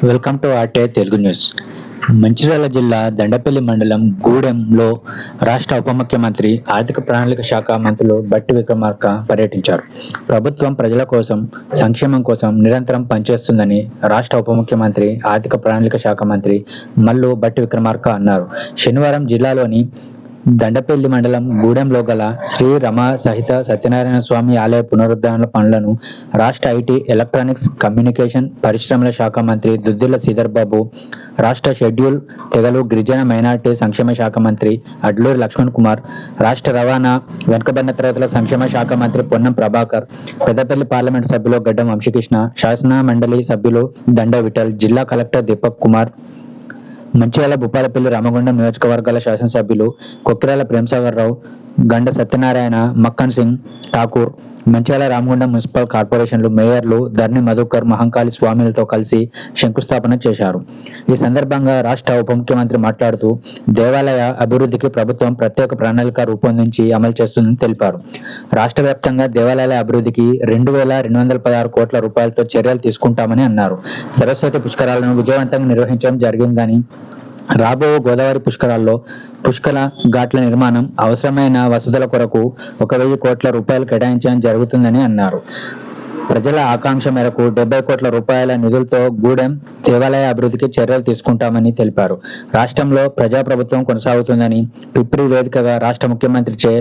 Welcome to ఆర్టే Telugu news. Mancherial జిల్లా దండపల్లి మండలం గూడెంలో రాష్ట్ర ఉప ముఖ్యమంత్రి, ఆర్థిక ప్రణాళిక శాఖ మంత్రులు బట్టి విక్రమార్క పర్యటించారు. ప్రభుత్వం ప్రజల కోసం, సంక్షేమం కోసం నిరంతరం పనిచేస్తుందని రాష్ట్ర ఉప ముఖ్యమంత్రి, ఆర్థిక ప్రణాళిక శాఖ మంత్రి మల్లు బట్టి విక్రమార్క అన్నారు. శనివారం జిల్లాలోని దండపల్లి మండలం గూడెంలో గల శ్రీ రమా సహిత సత్యనారాయణ స్వామి ఆలయ పునరుద్ధరణ పనులను రాష్ట్ర ఐటీ, ఎలక్ట్రానిక్స్, కమ్యూనికేషన్, పరిశ్రమల శాఖ మంత్రి దుద్దిళ్ల శ్రీధర్ బాబు, రాష్ట్ర షెడ్యూల్ తెగలు, గిరిజన, మైనార్టీ సంక్షేమ శాఖ మంత్రి అడ్లూరి లక్ష్మణ్ కుమార్, రాష్ట్ర రవాణా, వెనుకబడిన తరగతుల సంక్షేమ శాఖ మంత్రి పొన్నం ప్రభాకర్, పెద్దపల్లి పార్లమెంటు సభ్యులు గడ్డం వంశీకృష్ణ, శాసన మండలి సభ్యులు దండ విఠల్, జిల్లా కలెక్టర్ దీపక్ కుమార్, మంచిర్యాల, భూపాలపల్లి, రామగుండం నియోజకవర్గాల శాసనసభ్యులు కొక్కిరాల ప్రేమసాగర్ రావు, గండ సత్యనారాయణ, మక్కన్ సింగ్ ఠాకూర్, మంచిర్యాల, రామగుండం మున్సిపల్ కార్పొరేషన్లు మేయర్లు ధర్ని మధుకర్, మహంకాళి స్వామిలతో కలిసి శంకుస్థాపన చేశారు. ఈ సందర్భంగా రాష్ట్ర ఉప ముఖ్యమంత్రి మాట్లాడుతూ, దేవాలయ అభివృద్ధికి ప్రభుత్వం ప్రత్యేక ప్రణాళిక రూపొందించి అమలు చేస్తుందని తెలిపారు. రాష్ట్ర వ్యాప్తంగా దేవాలయాల అభివృద్ధికి 2,216 కోట్ల రూపాయలతో చర్యలు తీసుకుంటామని అన్నారు. సరస్వతి పుష్కరాలను విజయవంతంగా నిర్వహించడం జరిగిందని, రాబోయే గోదావరి పుష్కరాల్లో పుష్కర ఘాట్ల నిర్మాణం, అవసరమైన వసతుల కొరకు 1,000 కోట్ల రూపాయలు కేటాయించడం జరుగుతుందని అన్నారు. ప్రజల ఆకాంక్ష మేరకు 70 కోట్ల రూపాయల నిధులతో గూడెం దేవాలయ అభివృద్ధికి చర్యలు తీసుకుంటామని తెలిపారు. రాష్ట్రంలో ప్రజాప్రభుత్వం కొనసాగుతుందని, పిప్రి వేదికగా రాష్ట్ర ముఖ్యమంత్రి చే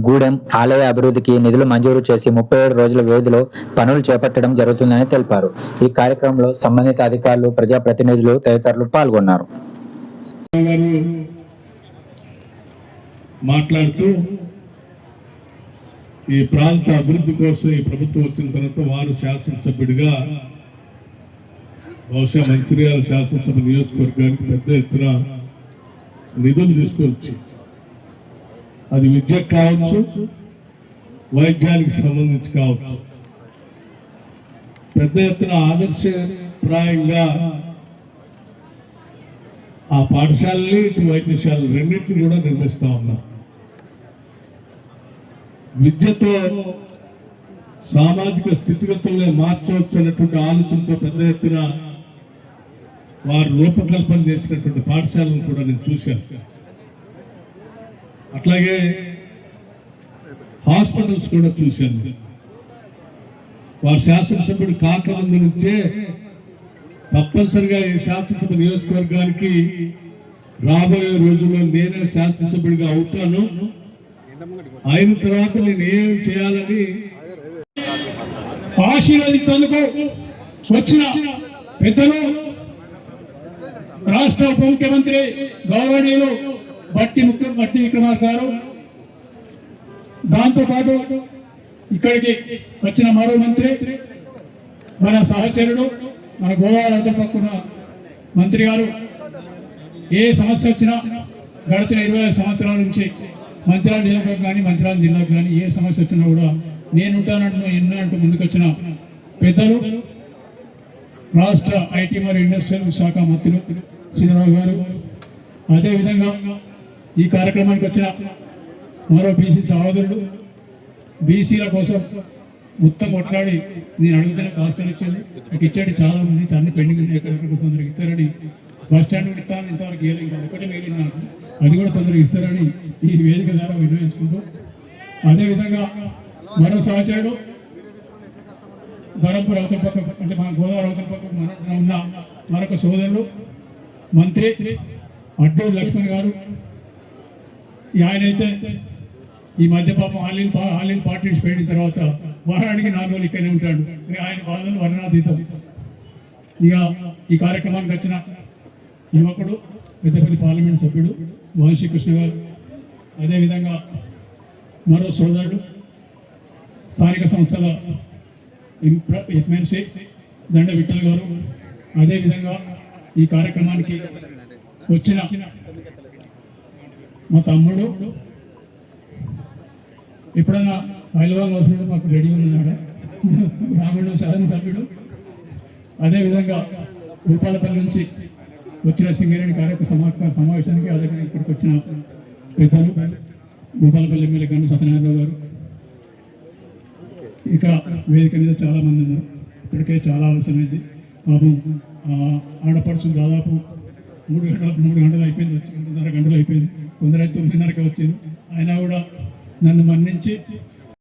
గూడెం ఆలయ అభివృద్ధికి నిధులు మంజూరు చేసి 37 రోజుల వ్యవధిలో పనులు చేపట్టడం జరుగుతుందని తెలిపారు. ఈ కార్యక్రమంలో సంబంధిత అధికారులు, ప్రజాప్రతినిధులు తదితరులు పాల్గొన్నారు. మాట్లాడుతూ, ఈ ప్రాంత అభివృద్ధి కోసం ఈ ప్రభుత్వం వచ్చిన తర్వాత వారు శాసనసభ్యుడిగా బహుశా మంచిర్యాల శాసనసభ నియోజకవర్గానికి పెద్ద ఎత్తున నిధులు తీసుకొచ్చి, అది విద్యకు కావచ్చు, వైద్యానికి సంబంధించి కావచ్చు, పెద్ద ఎత్తున ఆదర్శప్రాయంగా ఆ పాఠశాలని, ఇటు వైద్యశాలలు రెండింటిని కూడా నిర్మిస్తా ఉన్నాం. విద్యతో సామాజిక స్థితిగతుల్ని మార్చవచ్చు అన్నటువంటి ఆలోచనతో పెద్ద ఎత్తున వారు రూపకల్పన చేసినటువంటి పాఠశాలను కూడా నేను చూశాను. అట్లాగే హాస్పిటల్స్ కూడా చూశాను. వారు శాసనసభ్యుడు కాకముందు నుంచే తప్పనిసరిగా ఈ శాసనసభ నియోజకవర్గానికి రాబోయే రోజుల్లో నేనే శాసనసభ్యుడిగా అవుతాను, అయిన తర్వాత నేను ఏం చేయాలని ఆశీర్వదించేందుకు వచ్చిన పెద్దలు, రాష్ట్ర ఉప ముఖ్యమంత్రి గౌరవనీయులు బట్టి విక్రమార్క గారు, దాంతోపాటు ఇక్కడికి వచ్చిన మరో మంత్రి, మన సహచరుడు, మన గోదావరి అవతల పక్కన మంత్రి గారు, ఏ సమస్య వచ్చినా గడిచిన 25 సంవత్సరాల నుంచి మంచిర్యాల నియోజకవర్గం కానీ, మంచిర్యాల జిల్లాకు కానీ ఏ సమస్య వచ్చినా కూడా నేనుంటానంటూ ఎన్నంటూ ముందుకొచ్చిన పెద్దలు, రాష్ట్ర ఐటీ మరియు ఇండస్ట్రియల్ శాఖ మంత్రులు శ్రీధరరావు గారు, అదేవిధంగా ఈ కార్యక్రమానికి వచ్చిన మరో బీసీ సహోదరుడు, బీసీల కోసం మొత్తం కొట్లాడి నేను అడుగుతున్న హాస్టల్ ఇచ్చేది నాకు ఇచ్చాడు, చాలా మంది తన్ని పెండింగ్ తొందరగా ఇస్తారని, బస్ స్టాండ్ కూడా ఇస్తాను, ఇంతవరకు ఒకటే మిగిలింది నాకు, అది కూడా తొందరగా ఇస్తారని ఈ వేదిక ద్వారా వినియోగించుకుంటూ, అదేవిధంగా మరో సహచరుడు ధరంపూర్ అవతల పక్క, అంటే మన గోదావరి అవతల పక్క ఉన్న మరొక సోదరుడు మంత్రి అడ్డూరి లక్ష్మణ్ గారు, ఆయనైతే ఈ మధ్య పాపం ఆన్లైన్ పార్టీస్ పెట్టిన తర్వాత వారానికి 4 రోజులు ఇక్కడనే ఉంటాడు. ఆయన బాధలు వర్ణాతీతం. ఇక ఈ కార్యక్రమానికి వచ్చిన యువకుడు, పెద్దపల్లి పార్లమెంట్ సభ్యుడు వంశీకృష్ణ గారు, అదేవిధంగా మరో సోదరుడు, స్థానిక సంస్థల ఎమ్మెల్సీ దండ విఠల్ గారు, అదేవిధంగా ఈ కార్యక్రమానికి వచ్చిన మా తమ్ముడు, ఎప్పుడైనా హైదరాబాద్ వస్తున్నట్టు మాకు రెడీ ఉన్నాడు రాముడు శాసనసభ్యుడు, అదేవిధంగా భూపాలపల్లి నుంచి వచ్చిన సింగరేణి సమావేశానికి, అదే ఇక్కడికి వచ్చిన పెద్దలు భూపాలపల్లి ఎమ్మెల్యే గండి సత్యనారాయణ గారు, ఇక వేదిక మీద చాలా మంది ఉన్నారు. ఇప్పటికే చాలా ఆలస్యమైంది. పాపం ఆడపడుచు దాదాపు 3 గంటలు అయిపోయింది, వచ్చి 3:30 గంటలు అయిపోయింది, కొందరైతే 9:30కి వచ్చింది. అయినా కూడా నన్ను మన్నించి